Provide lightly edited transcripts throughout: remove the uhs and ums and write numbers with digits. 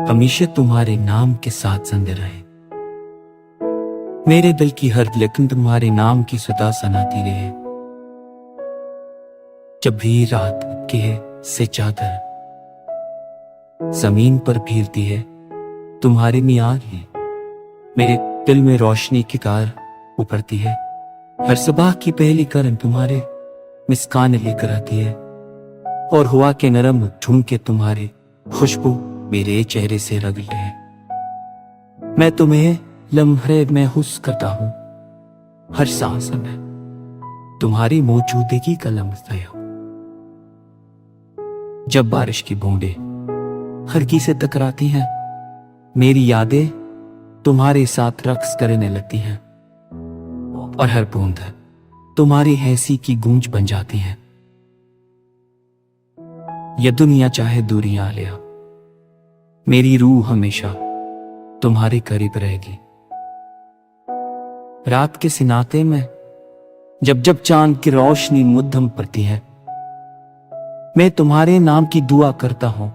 हमेशा तुम्हारे नाम के साथ जिंदा रहे। मेरे दिल की हर धड़कन तुम्हारे नाम की सदा सुनाती रहे। जब भी रात के से चादर जमीन पर भीरती है, तुम्हारी याद है मेरे दिल में रोशनी की कार उभरती है। हर सुबह की पहली किरण तुम्हारे मुस्कान लेकर आती है, और हुआ के नरम झुमके तुम्हारे खुशबू मेरे चेहरे से रगड़ते हैं। मैं तुम्हें लम्हे महसूस करता हूं, हर सांस में तुम्हारी मौजूदगी का लम्हा है। जब बारिश की बूंदें खिड़की से टकराती हैं, मेरी यादें तुम्हारे साथ रक्स करने लगती हैं, और हर बूंद तुम्हारी हंसी की गूंज बन जाती है। यह दुनिया चाहे दूरियां ले, मेरी रूह हमेशा तुम्हारे करीब रहेगी। रात के सिनाते में जब जब चांद की रोशनी मुद्दम पड़ती है, मैं तुम्हारे नाम की दुआ करता हूं।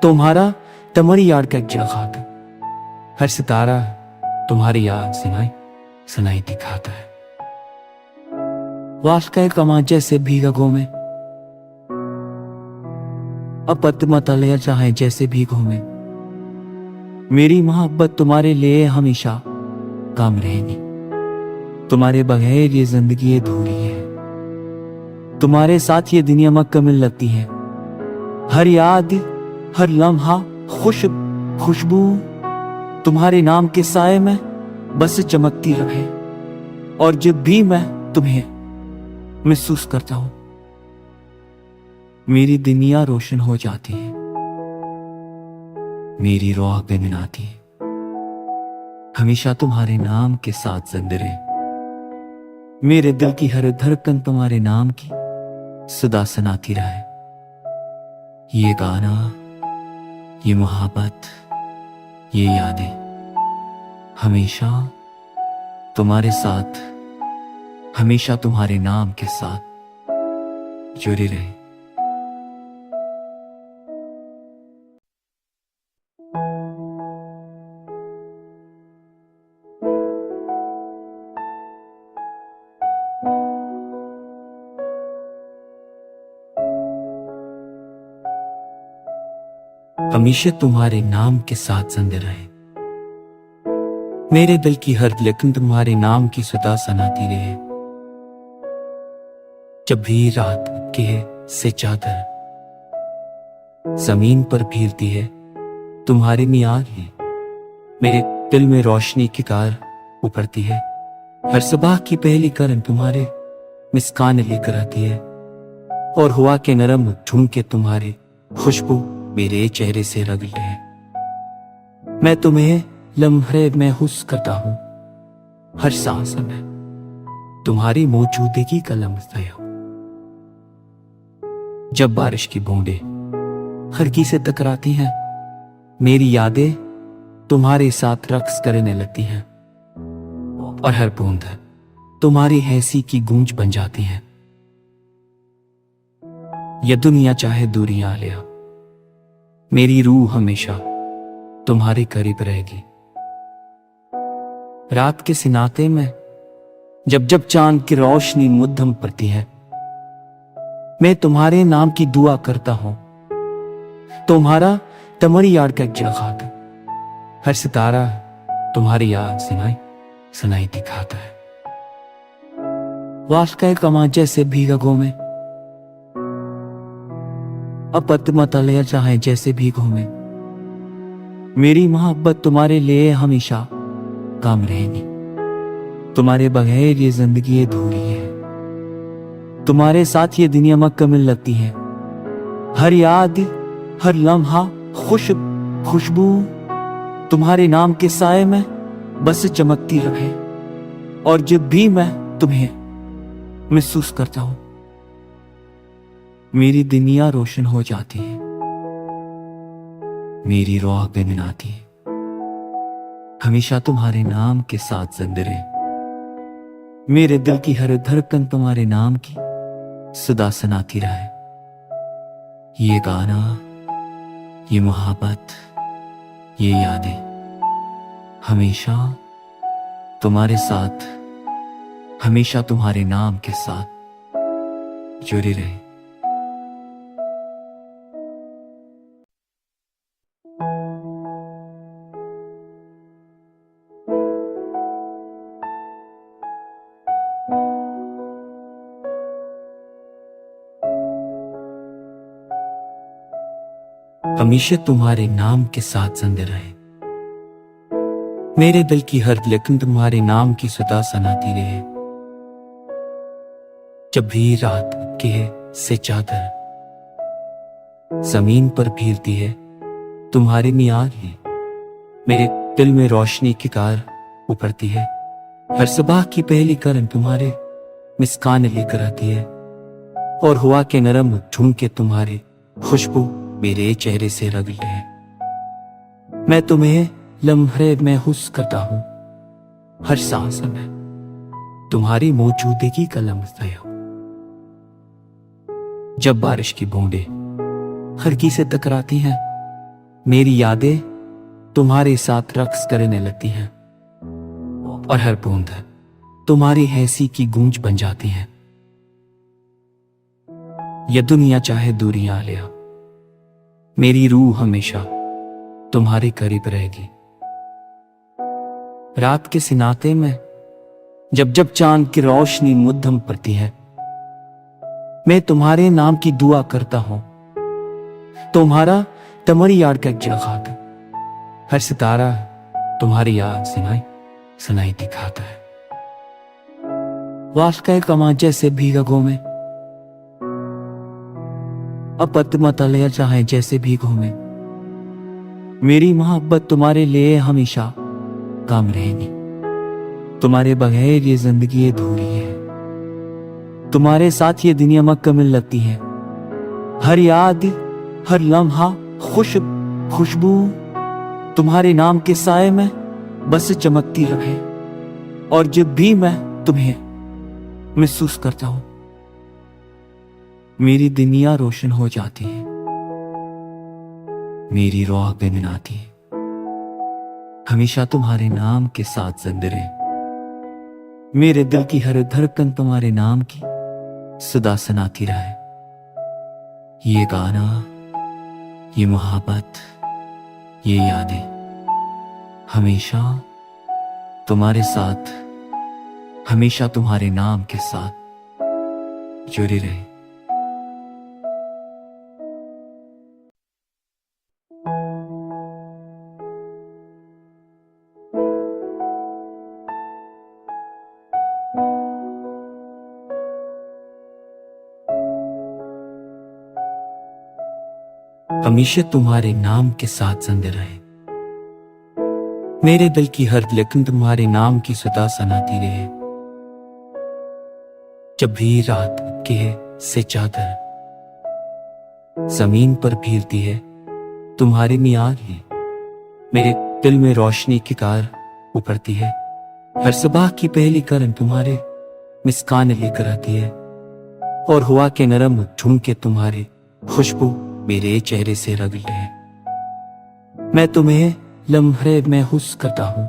तुम्हारा तमरी याद का जगाता, हर सितारा तुम्हारी याद सुनाई दिखाता है। वास्का कमा जैसे भीगों में अपत मतलिया चाहे जैसे भीगों में, मेरी मोहब्बत तुम्हारे लिए हमेशा काम रहेगी। तुम्हारे बगैर ये जिंदगी अधूरी है, तुम्हारे साथ ये दुनिया मुकम्मल लगती है। हर याद, हर लम्हा, खुशबू तुम्हारे नाम के साए में बस चमकती रहे। और जब भी मैं तुम्हें महसूस करता हूं, मेरी दुनिया रोशन हो जाती है, मेरी रूह गुनगुनाती है। हमेशा तुम्हारे नाम के साथ जिंदा रहे। मेरे दिल की हर धड़कन तुम्हारे नाम की सदा सुनाती रहे। ये गाना, ये मोहब्बत, ये यादें हमेशा तुम्हारे साथ, हमेशा तुम्हारे नाम के साथ जुड़े रहे। हमेशा तुम्हारे नाम के साथ जिंदा रहे। मेरे दिल की हर धड़कन तुम्हारे नाम की सदा सुनाती रहे। जब भी रात के से चादर जमीन पर भीरती है, तुम्हारी याद है मेरे दिल में रोशनी की कार उभरती है। हर सुबह की पहली किरण तुम्हारे मुस्कान लेकर आती है, और हुआ के नरम झुमके तुम्हारे खुशबू मेरे चेहरे से रगड़ते हैं। मैं तुम्हें लम्हे महसूस करता हूं, हर सांस में तुम्हारी मौजूदगी का लम्हा है। जब बारिश की बूंदें खिड़की से टकराती हैं, मेरी यादें तुम्हारे साथ रक्स करने लगती हैं, और हर बूंद तुम्हारी हंसी की गूंज बन जाती है। यह दुनिया चाहे दूरियां ले, मेरी रूह हमेशा तुम्हारे करीब रहेगी। रात के सिनाते में जब जब चांद की रोशनी मुद्दम पड़ती है, मैं तुम्हारे नाम की दुआ करता हूं। तुम्हारा तमरी याद का जगाता, हर सितारा तुम्हारी याद सुनाई दिखाता है। वास्का कमा जैसे भीगों में अपत मतलिया चाहे जैसे भीगों में, मेरी मोहब्बत तुम्हारे लिए हमेशा काम रहेगी। तुम्हारे बगैर ये जिंदगी अधूरी है, तुम्हारे साथ ये दुनिया मुकम्मल लगती है। हर याद, हर लम्हा, खुशबू तुम्हारे नाम के साए में बस चमकती रहे। और जब भी मैं तुम्हें महसूस करता हूं, मेरी दुनिया रोशन हो जाती है, मेरी रूह गुनगुनाती है। हमेशा तुम्हारे नाम के साथ जिंदा रहे। मेरे दिल की हर धड़कन तुम्हारे नाम की सदा सुनाती रहे। ये गाना, ये मोहब्बत, ये यादें हमेशा तुम्हारे साथ, हमेशा तुम्हारे नाम के साथ जुड़ी रहे। हमेशा तुम्हारे नाम के साथ जिंदा रहे। मेरे दिल की हर धड़कन तुम्हारे नाम की सदा सुनाती रहे। जब भी रात के से चादर जमीन पर भीरती है, तुम्हारी नियार है मेरे दिल में रोशनी की कार उभरती है। हर सुबह की पहली किरण तुम्हारे मुस्कान लेकर आती है, और हुआ के नरम झुमके तुम्हारी खुशबू मेरे चेहरे से रगड़ते हैं। मैं तुम्हें लम्हे महसूस करता हूं, हर सांस में तुम्हारी मौजूदगी का लम्हा है। जब बारिश की बूंदें खिड़की से टकराती हैं, मेरी यादें तुम्हारे साथ रक्स करने लगती हैं, और हर बूंद तुम्हारी हंसी की गूंज बन जाती है। यह दुनिया चाहे दूरियां ले, मेरी रूह हमेशा तुम्हारे करीब रहेगी। रात के सिनाते में जब जब चांद की रोशनी मुद्दम पड़ती है, मैं तुम्हारे नाम की दुआ करता हूं। तुम्हारा तमरी याद का जगाता, हर सितारा तुम्हारी याद सुनाई दिखाता है। वास्का कमा जैसे भीगो में अब मतलिया चाहे जैसे भी घूमे, मेरी मोहब्बत तुम्हारे लिए हमेशा काम रहेगी। तुम्हारे बगैर ये जिंदगी अधूरी है, तुम्हारे साथ ये दुनिया मुकम्मल लगती है। हर याद, हर लम्हा, खुशबू तुम्हारे नाम के साए में बस चमकती रहे। और जब भी मैं तुम्हें महसूस करता हूं, मेरी दुनिया रोशन हो जाती है, मेरी रूह गुनगुनाती है। हमेशा तुम्हारे नाम के साथ जिंदा रहे। मेरे दिल की हर धड़कन तुम्हारे नाम की सदा सुनाती रहे। ये गाना, ये मोहब्बत, ये यादें हमेशा तुम्हारे साथ, हमेशा तुम्हारे नाम के साथ जुड़ी रहे। हमेशा तुम्हारे नाम के साथ जिंदा रहे। मेरे दिल की हर धड़कन तुम्हारे नाम की सदा सुनाती रहे। जब भी रात के से चादर जमीन पर भीरती है, तुम्हारी नियार है मेरे दिल में रोशनी की कार उभरती है। हर सुबह की पहली किरण तुम्हारे मुस्कान लेकर आती है, और हुआ के नरम झुमके तुम्हारी खुशबू मेरे चेहरे से रगड़ते हैं। मैं तुम्हें लम्हे महसूस करता हूं,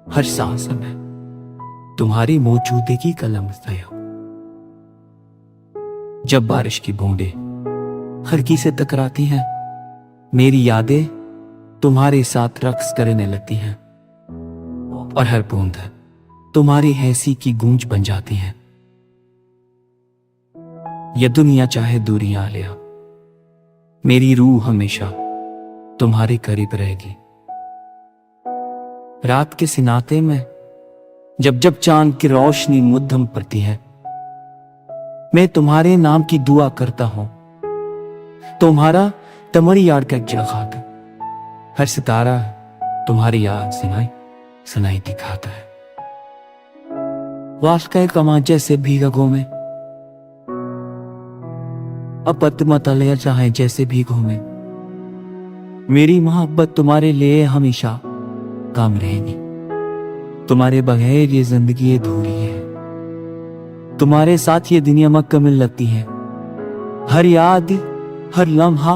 हर सांस में तुम्हारी मौजूदगी का लम्हा है। जब बारिश की बूंदें खिड़की से टकराती हैं, मेरी यादें तुम्हारे साथ रक्स करने लगती हैं, और हर बूंद तुम्हारी हंसी की गूंज बन जाती है। यह दुनिया चाहे दूरियां ले, मेरी रूह हमेशा तुम्हारे करीब रहेगी। रात के सिनाते में जब जब चांद की रोशनी मुद्दम पड़ती है, मैं तुम्हारे नाम की दुआ करता हूं। तुम्हारा तमरी याद का जगाता, हर सितारा तुम्हारी याद सुनाई दिखाता है। वास्का कमा जैसे भीगो में अब मतलिया चाहे जैसे भी घूमे, मेरी मोहब्बत तुम्हारे लिए हमेशा काम रहेगी। तुम्हारे बगैर ये जिंदगी अधूरी है। तुम्हारे साथ ये दुनिया मुकम्मल लगती है। हर याद, हर लम्हा,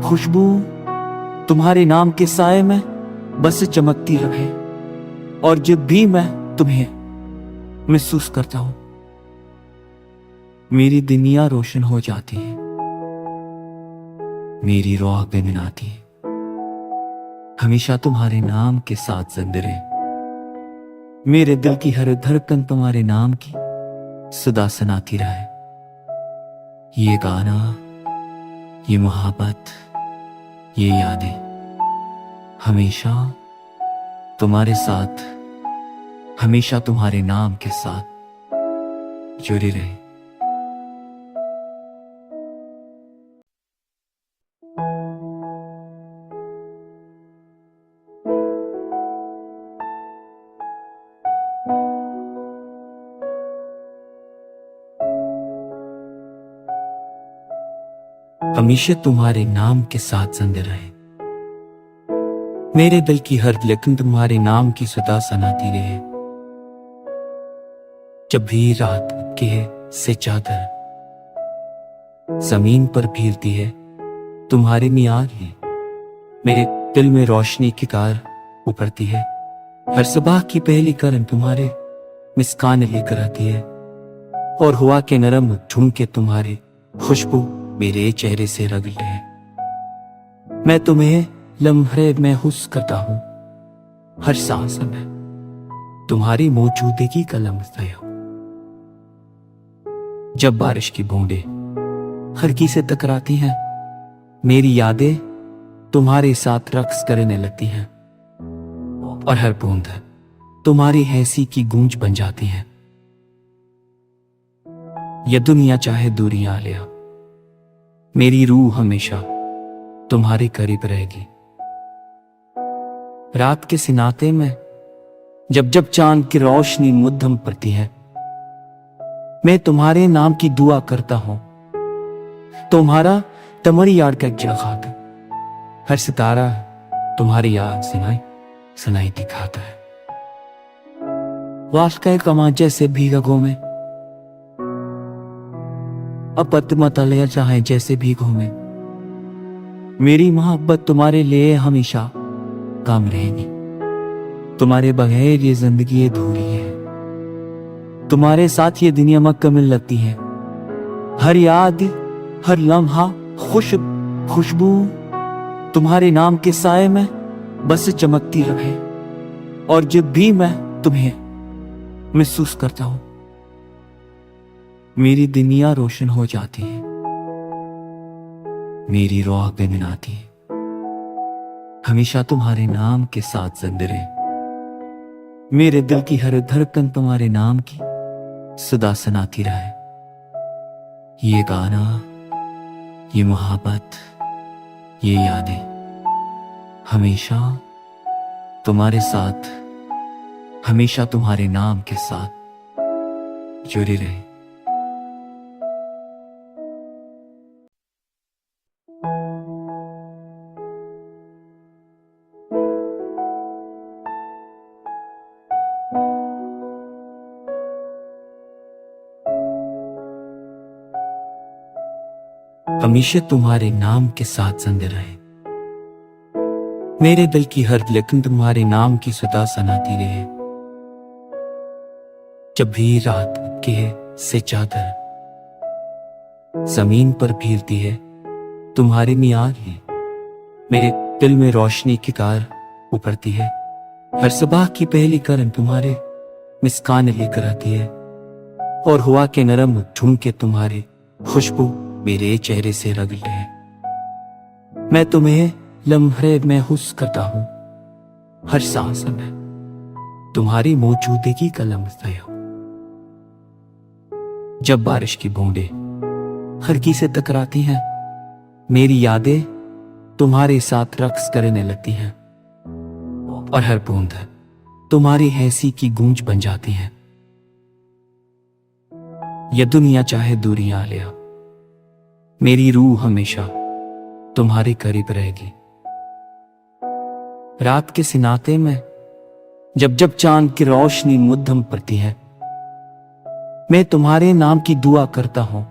खुशबू तुम्हारे नाम के साए में बस चमकती रहे। और जब भी मैं तुम्हें महसूस करता हूं, मेरी दुनिया रोशन हो जाती है, मेरी रूह गुनगुनाती है। हमेशा तुम्हारे नाम के साथ जिंदा रहे। मेरे दिल की हर धड़कन तुम्हारे नाम की सदा सुनाती रहे। ये गाना, ये मोहब्बत, ये यादें हमेशा तुम्हारे साथ, हमेशा तुम्हारे नाम के साथ जुड़े रहे। हमेशा तुम्हारे नाम के साथ जिंदा रहे। मेरे दिल की हर धड़कन तुम्हारे नाम की सदा सुनाती रहे। जब भी रात के से चादर जमीन पर फैलती है, तुम्हारी मियाद है। मेरे दिल में रोशनी की कार उभरती है। हर सुबह की पहली किरण तुम्हारे मुस्कान लेकर आती है। और हुआ के नरम झुमके तुम्हारी खुशबू मेरे चेहरे से रगड़ते हैं। मैं तुम्हें लम्हे महसूस करता हूं। हर सांस में तुम्हारी मौजूदगी का लम्हा है। जब बारिश की बूंदें खिड़की से टकराती हैं, मेरी यादें तुम्हारे साथ रक्स करने लगती हैं। और हर बूंद तुम्हारी हंसी की गूंज बन जाती है। यह दुनिया चाहे दूरियां ले, मेरी रूह हमेशा तुम्हारे करीब रहेगी। रात के सिनाते में जब जब चांद की रोशनी मुद्दम पड़ती है, मैं तुम्हारे नाम की दुआ करता हूं। तुम्हारा तमरी याद का जगाता, हर सितारा तुम्हारी याद सुनाई दिखाता है। वाक़ई कमा जैसे भीगों में अपत मतलिया चाहे जैसे भीगों में, मेरी मोहब्बत तुम्हारे लिए हमेशा काम रहेगी। तुम्हारे बगैर ये जिंदगी अधूरी है। तुम्हारे साथ ये दुनिया मुकम्मल लगती है। हर याद, हर लम्हा, खुशबू तुम्हारे नाम के साए में बस चमकती रहे। और जब भी मैं तुम्हें महसूस करता हूं, मेरी दुनिया रोशन हो जाती है, मेरी रूह गुनगुनाती है। हमेशा तुम्हारे नाम के साथ जिंदा रहे। मेरे दिल की हर धड़कन तुम्हारे नाम की सदा सुनाती रहे। ये गाना, ये मोहब्बत, ये यादें हमेशा तुम्हारे साथ, हमेशा तुम्हारे नाम के साथ जुड़े रहे। हमेशा तुम्हारे नाम के साथ जिंदा रहे। मेरे दिल की हर धड़कन तुम्हारे नाम की सदा सुनाती रहे। जब भी रात के से चादर जमीन पर फैलती है, तुम्हारी मियाद है। मेरे दिल में रोशनी की कार उभरती है। हर सुबह की पहली किरण तुम्हारे मुस्कान लेकर आती है। और हुआ के नरम झुमके तुम्हारी खुशबू मेरे चेहरे से रगड़ते हैं। मैं तुम्हें लम्हे महसूस करता हूं। हर सांस में तुम्हारी मौजूदगी का लम्हा है। जब बारिश की बूंदें खिड़की से टकराती हैं, मेरी यादें तुम्हारे साथ रक्स करने लगती हैं। और हर बूंद तुम्हारी हंसी की गूंज बन जाती है। यह दुनिया चाहे दूरियां ले, मेरी रूह हमेशा तुम्हारे करीब रहेगी। रात के सिनाते में जब जब चांद की रोशनी मुद्दम पड़ती है, मैं तुम्हारे नाम की दुआ करता हूं।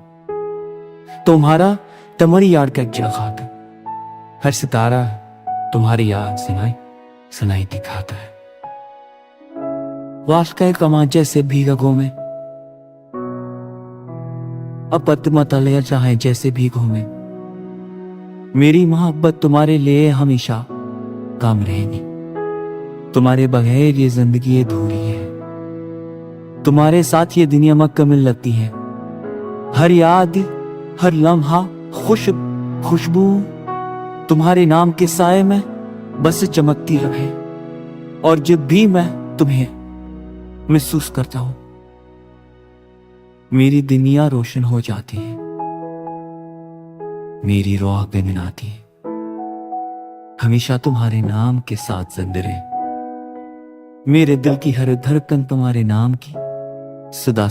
तुम्हारा तमरी याद का जगाता, हर सितारा तुम्हारी याद सुनाई सुनाई दिखाता है। वास्का कमा जैसे भीगो में अपत मतलया चाहे जैसे भीगो में, मेरी मोहब्बत तुम्हारे लिए हमेशा काम रहेगी। तुम्हारे बगैर ये जिंदगी अधूरी है, तुम्हारे साथ ये दुनिया मुकम्मल लगती है। हर याद हर लम्हा खुशबू तुम्हारे नाम के साए में बस चमकती रहे। और जब भी मैं तुम्हें महसूस करता हूं, मेरी दुनिया रोशन हो जाती है, मेरी रूह गुनगुनाती है। हमेशा तुम्हारे नाम के साथ जिंदा रहे, मेरे दिल की हर धड़कन तुम्हारे नाम की सदा